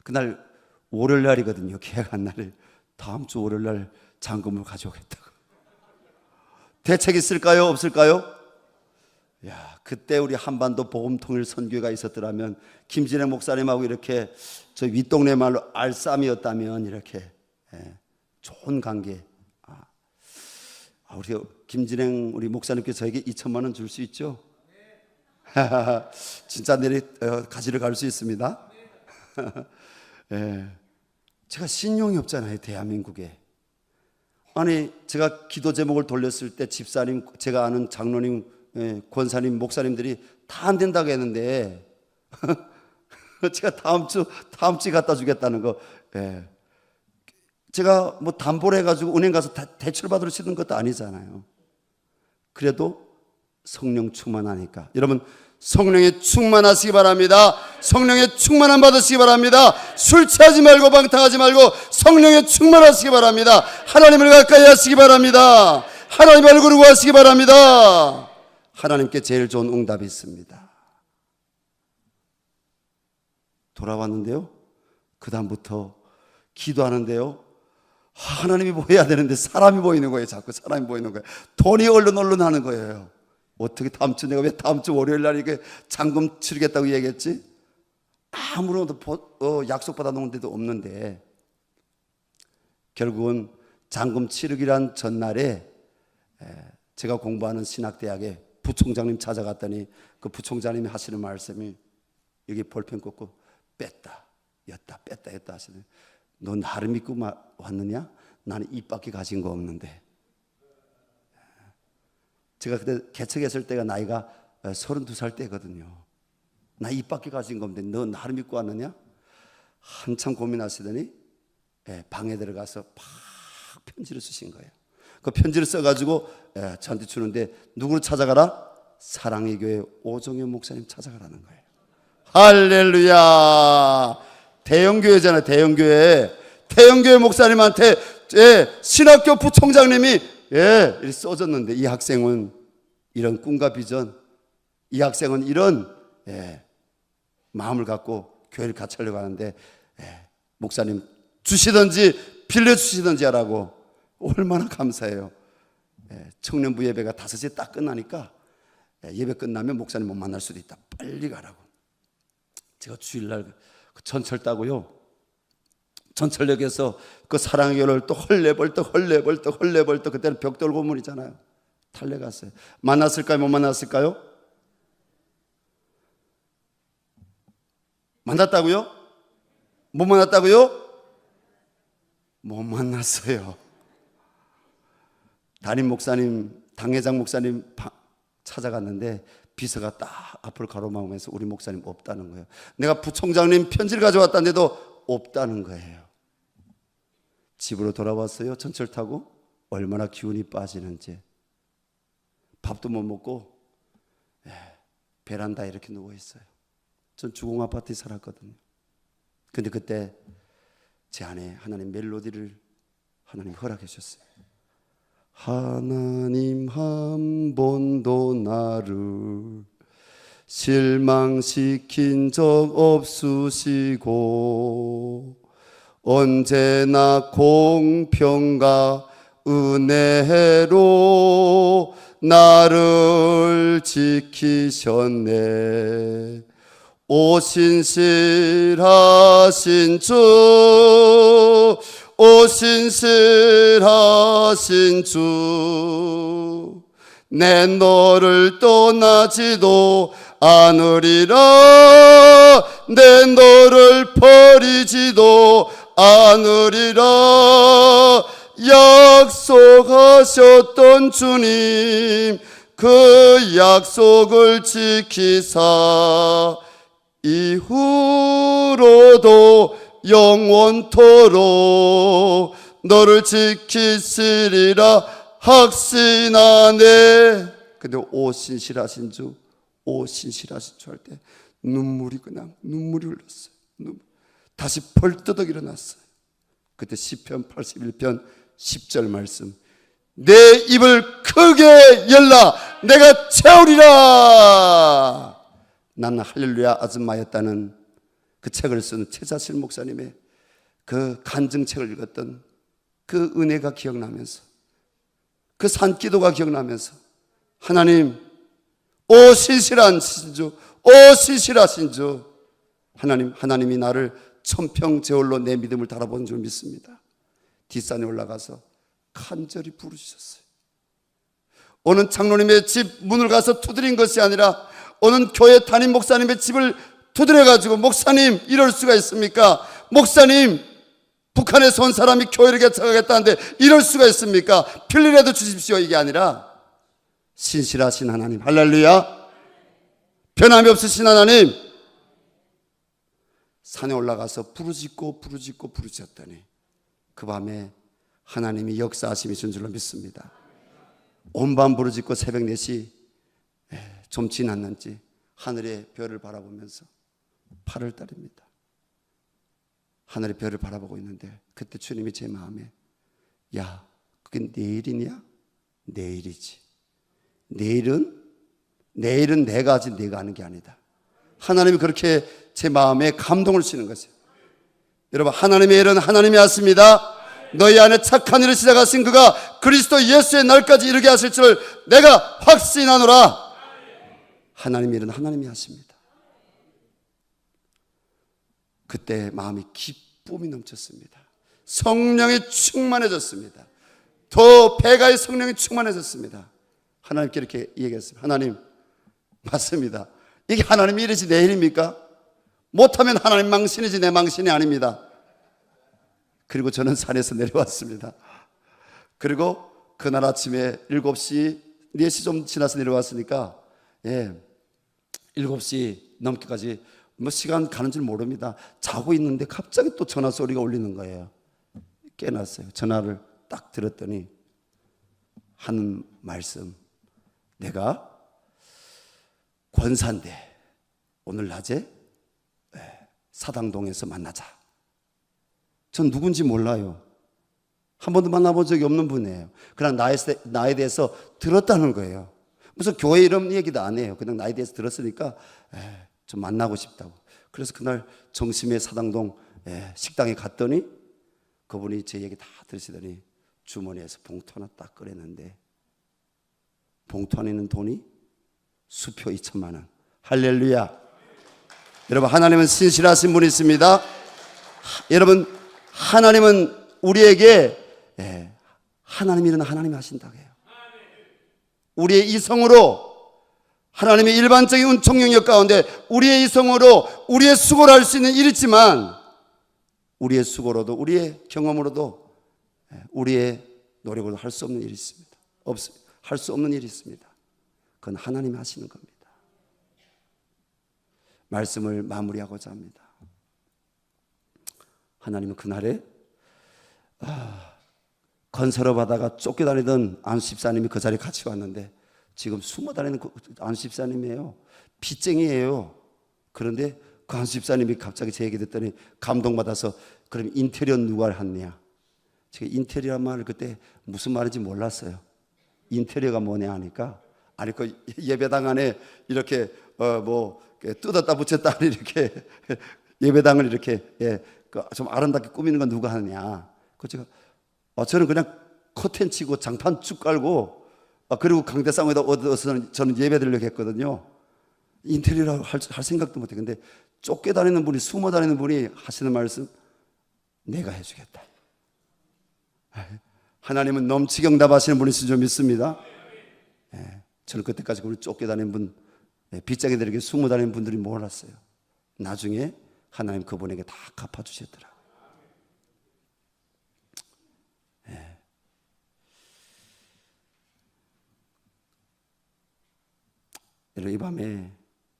그날 월요일 날이거든요. 계약한 날이. 다음 주 월요일 날 잔금을 가져오겠다고. 대책 있을까요? 없을까요? 그때 우리 한반도 복음통일 선교가 있었더라면 김진행 목사님하고 이렇게 저 윗동네 말로 알쌈이었다면 이렇게 좋은 관계. 우리 김진행 우리 목사님께서 저에게 2천만 원 줄 수 있죠? 진짜 내일 가지러 갈 수 있습니다. 제가 신용이 없잖아요, 대한민국에. 아니 제가 기도 제목을 돌렸을 때 집사님, 제가 아는 장로님, 권사님, 목사님들이 다 안 된다고 했는데 제가 다음 주에 갖다 주겠다는 거. 제가 뭐 담보를 해가지고 은행 가서 대출 받으러 치는 것도 아니잖아요. 그래도 성령 충만하니까. 여러분 성령에 충만하시기 바랍니다. 성령에 충만함 받으시기 바랍니다. 술 취하지 말고 방탕하지 말고 성령에 충만하시기 바랍니다. 하나님을 가까이 하시기 바랍니다. 하나님 얼굴을 구하시기 바랍니다. 하나님께 제일 좋은 응답이 있습니다. 돌아왔는데요, 그 다음부터 기도하는데요, 하나님이 보여야 되는데 사람이 보이는 거예요. 자꾸 사람이 보이는 거예요. 돈이 얼른 하는 거예요. 어떻게 다음 주, 내가 왜 다음 주 월요일 날 이게 잔금 치르겠다고 얘기했지? 아무런 약속 받아 놓은 데도 없는데 결국은 잔금 치르기란 전날에 제가 공부하는 신학대학에 부총장님 찾아갔더니 그 부총장님이 하시는 말씀이 여기 볼펜 꽂고 뺐다 였다 하시더니 너 나를 믿고 왔느냐? 나는 입밖에 가진 거 없는데. 제가 그때 개척했을 때가 나이가 32살 때거든요. 나 입밖에 가진 거 없는데 너 나를 믿고 왔느냐? 한참 고민하시더니 방에 들어가서 막 편지를 쓰신 거예요. 그 편지를 써가지고 저한테 주는데 누구를 찾아가라? 사랑의 교회 오종현 목사님 찾아가라는 거예요. 할렐루야. 대형교회잖아요. 대형교회 목사님한테 신학교 부총장님이 이렇게 써줬는데 이 학생은 이런 꿈과 비전, 이 학생은 이런 마음을 갖고 교회를 같이 하려고 하는데 목사님 주시든지 빌려주시든지 하라고. 얼마나 감사해요. 청년부 예배가 5시에 딱 끝나니까 예배 끝나면 목사님 못 만날 수도 있다. 빨리 가라고. 제가 주일날 전철 타고요, 전철역에서 그 사랑의 교회를 또 헐레벌떡 그때는 벽돌 고문이잖아요. 달려갔어요. 만났을까요? 못 만났을까요? 만났다고요? 못 만났다고요? 못 만났어요. 담임 목사님, 당회장 목사님 찾아갔는데 비서가 딱 앞을 가로막으면서 우리 목사님 없다는 거예요. 내가 부총장님 편지를 가져왔다는데도 없다는 거예요. 집으로 돌아왔어요. 전철 타고. 얼마나 기운이 빠지는지. 밥도 못 먹고 베란다에 이렇게 누워있어요. 전 주공 아파트에 살았거든요. 근데 그때 제 안에 하나님 멜로디를 하나님 허락해 주셨어요. 하나님 한 번도 나를 실망시킨 적 없으시고 언제나 공평과 은혜로 나를 지키셨네. 오 신실하신 주, 오 신실하신 주, 내 너를 떠나지도 않으리라, 내 너를 버리지도 않으리라. 약속하셨던 주님, 그 약속을 지키사 이후로도 영원토록 너를 지키시리라 확신하네. 근데 오 신실하신 주, 오 신실하신 주 할 때 눈물이 흘렀어요. 다시 벌떡 일어났어요. 그때 시편 81편 10절 말씀, 내 입을 크게 열라 내가 채우리라. 나는 할렐루야 아줌마였다는 그 책을 쓴 최자실 목사님의 그 간증책을 읽었던 그 은혜가 기억나면서, 그 산기도가 기억나면서, 하나님 오 신실한 주, 오 신실하신 주, 하나님이 나를 천평제월로 내 믿음을 달아본 줄 믿습니다. 뒷산에 올라가서 간절히 부르셨어요. 오는 장로님의 집 문을 가서 두드린 것이 아니라 오는 교회 담임 목사님의 집을 두드려가지고, 목사님 이럴 수가 있습니까? 목사님 북한에서 온 사람이 교회를 개척하겠다는데 이럴 수가 있습니까? 필리라도 주십시오. 이게 아니라 신실하신 하나님, 할렐루야, 변함이 없으신 하나님, 산에 올라가서 부르짖었더니 그 밤에 하나님이 역사하심이신 줄로 믿습니다. 온밤 부르짖고 새벽 4시 좀 지났는지 하늘의 별을 바라보면서 8월 달입니다. 하늘의 별을 바라보고 있는데 그때 주님이 제 마음에, 야 그게 내일이냐? 내일이지. 내일은 내가 하지 네가 하는 게 아니다. 하나님이 그렇게 제 마음에 감동을 주시는 것이에요. 여러분, 하나님의 일은 하나님이 하십니다. 너희 안에 착한 일을 시작하신 그가 그리스도 예수의 날까지 이르게 하실 줄 내가 확신하노라. 하나님의 일은 하나님이 하십니다. 그때 마음이 기쁨이 넘쳤습니다. 성령이 충만해졌습니다. 더 배가의 성령이 충만해졌습니다. 하나님께 이렇게 얘기했습니다. 하나님, 맞습니다. 이게 하나님의 일이지 내 일입니까? 못하면 하나님 망신이지 내 망신이 아닙니다. 그리고 저는 산에서 내려왔습니다. 그리고 그날 아침에 7시, 4시 좀 지나서 내려왔으니까 7시 넘게까지 뭐 시간 가는 줄 모릅니다. 자고 있는데 갑자기 또 전화 소리가 울리는 거예요. 깨났어요. 전화를 딱 들었더니 하는 말씀, 내가 권사인데 오늘 낮에 사당동에서 만나자. 전 누군지 몰라요. 한 번도 만나본 적이 없는 분이에요. 그냥 나에 대해서 들었다는 거예요. 무슨 교회 이름 얘기도 안 해요. 그냥 나에 대해서 들었으니까 좀 만나고 싶다고. 그래서 그날 정심의 사당동 식당에 갔더니 그분이 제 얘기 다 들으시더니 주머니에서 봉투 하나 딱 꺼냈는데 봉투 안에 있는 돈이 수표 2천만 원. 할렐루야. 여러분, 하나님은 신실하신 분이 있습니다. 여러분, 하나님은 우리에게 하나님 일은 하나님이 하신다고 해요. 우리의 이성으로 하나님의 일반적인 은총 영역 가운데 우리의 이성으로 우리의 수고를 할 수 있는 일이지만 우리의 수고로도 우리의 경험으로도 우리의 노력으로 할 수 없는 일이 있습니다. 할 수 없는 일이 있습니다. 그건 하나님이 하시는 겁니다. 말씀을 마무리하고자 합니다. 하나님은 그날에 건설업 하다가 쫓겨다니던 안수 집사님이 그 자리에 같이 왔는데 지금 숨어 다니는 안수 집사님이에요. 빚쟁이에요. 그런데 그 안수 집사님이 갑자기 제 얘기 듣더니 감동받아서 그럼 인테리어 누가 했냐? 제가 인테리어 말을 그때 무슨 말인지 몰랐어요. 인테리어가 뭐냐 하니까 아니 그 예배당 안에 이렇게 뜯었다 붙였다 이렇게 예배당을 이렇게 좀 아름답게 꾸미는 건 누가 하느냐? 그 제가 저는 그냥 커튼 치고 장판 쭉 깔고 그리고 강대상에다 얻어서 저는 예배 드리려고 했거든요. 인테리어라고 할 생각도 못해. 근데 쫓겨다니는 분이 숨어 다니는 분이 하시는 말씀 내가 해주겠다. 하나님은 넘치게 응답하시는 분이신 줄 믿습니다. 저는 그때까지 우리 쫓겨다니는 분 빚쟁이들에게 숨어 다니는 분들이 몰랐어요. 나중에 하나님 그분에게 다 갚아주셨더라고요. 여러분 이 밤에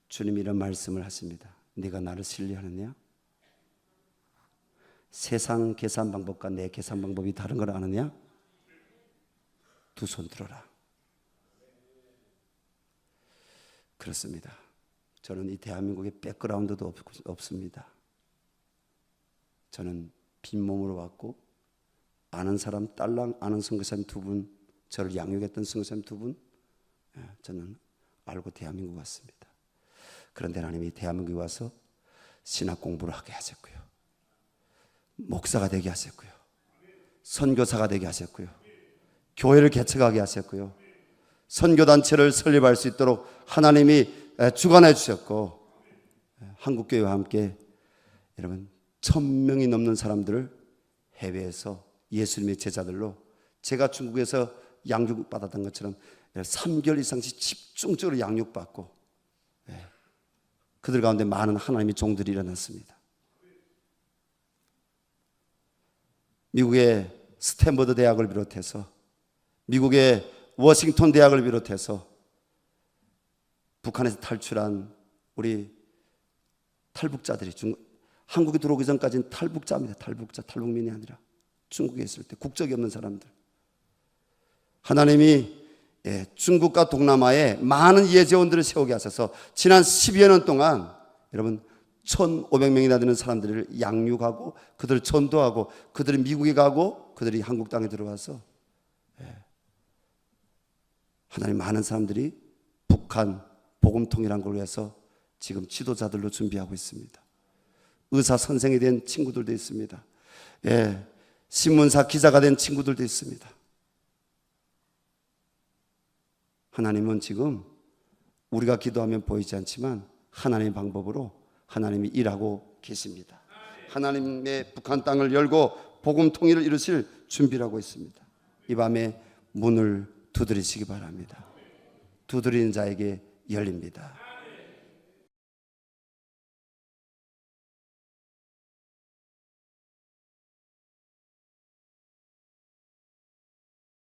주님이 이런 말씀을 하십니다. 네가 나를 신뢰하느냐? 세상 계산 방법과 내 계산 방법이 다른 걸 아느냐? 두 손 들어라. 그렇습니다. 저는 이 대한민국에 백그라운드도 없습니다. 저는 빈몸으로 왔고 아는 사람 딸랑 아는 선교사님 두 분, 저를 양육했던 선교사님 두 분, 저는 알고 대한민국 왔습니다. 그런데 하나님이 대한민국에 와서 신학 공부를 하게 하셨고요. 목사가 되게 하셨고요. 선교사가 되게 하셨고요. 교회를 개척하게 하셨고요. 선교단체를 설립할 수 있도록 하나님이 주관해 주셨고 한국교회와 함께 여러분 1000명이 넘는 사람들을 해외에서 예수님의 제자들로 제가 중국에서 양육받았던 것처럼 3개월 이상씩 집중적으로 양육받고 그들 가운데 많은 하나님의 종들이 일어났습니다. 미국의 스탠퍼드 대학을 비롯해서 미국의 워싱턴 대학을 비롯해서 북한에서 탈출한 우리 탈북자들이 한국에 들어오기 전까지는 탈북자입니다. 탈북민이 아니라 중국에 있을 때 국적이 없는 사람들. 하나님이 중국과 동남아에 많은 예제원들을 세우게 하셔서 지난 12여 년 동안 여러분 1,500명이나 되는 사람들을 양육하고 그들을 전도하고 그들이 미국에 가고 그들이 한국 땅에 들어와서 하나님 많은 사람들이 북한 복음통이라는 걸 위해서 지금 지도자들로 준비하고 있습니다. 의사 선생이 된 친구들도 있습니다. 신문사 기자가 된 친구들도 있습니다. 하나님은 지금 우리가 기도하면 보이지 않지만 하나님의 방법으로 하나님이 일하고 계십니다. 하나님의 북한 땅을 열고 복음 통일을 이루실 준비를 하고 있습니다. 이 밤에 문을 두드리시기 바랍니다. 두드리는 자에게 열립니다.